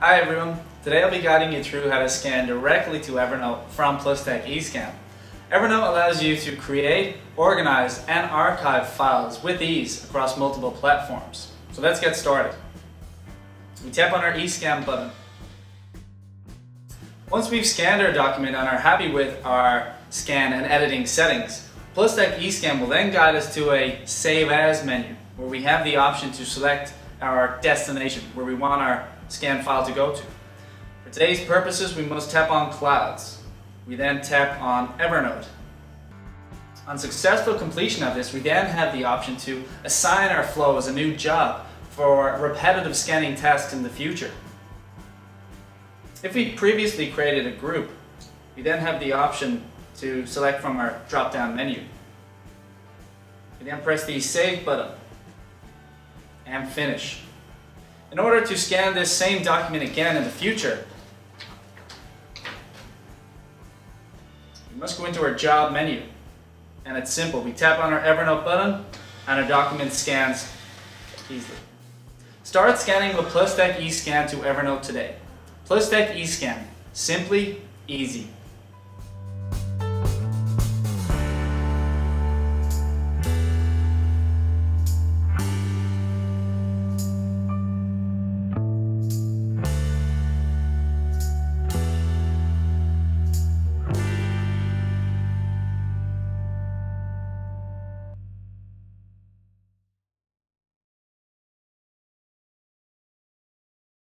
Hi everyone, today I'll be guiding you through how to scan directly to Evernote from Plustek eScan. Evernote allows you to create, organize, and archive files with ease across multiple platforms. So let's get started. We tap on our eScan button. Once we've scanned our document and are happy with our scan and editing settings, Plustek eScan will then guide us to a Save As menu, where we have the option to select our destination, where we want our scan file to go to. For today's purposes, we must tap on Clouds. We then tap on Evernote. On successful completion of this, we then have the option to assign our flow as a new job for repetitive scanning tasks in the future. If we previously created a group, we then have the option to select from our drop-down menu. We then press the Save button and Finish. In order to scan this same document again in the future, we must go into our Job menu. And it's simple. We tap on our Evernote button and our document scans easily. Start scanning with Plustek eScan to Evernote today. Plustek eScan. Simply easy.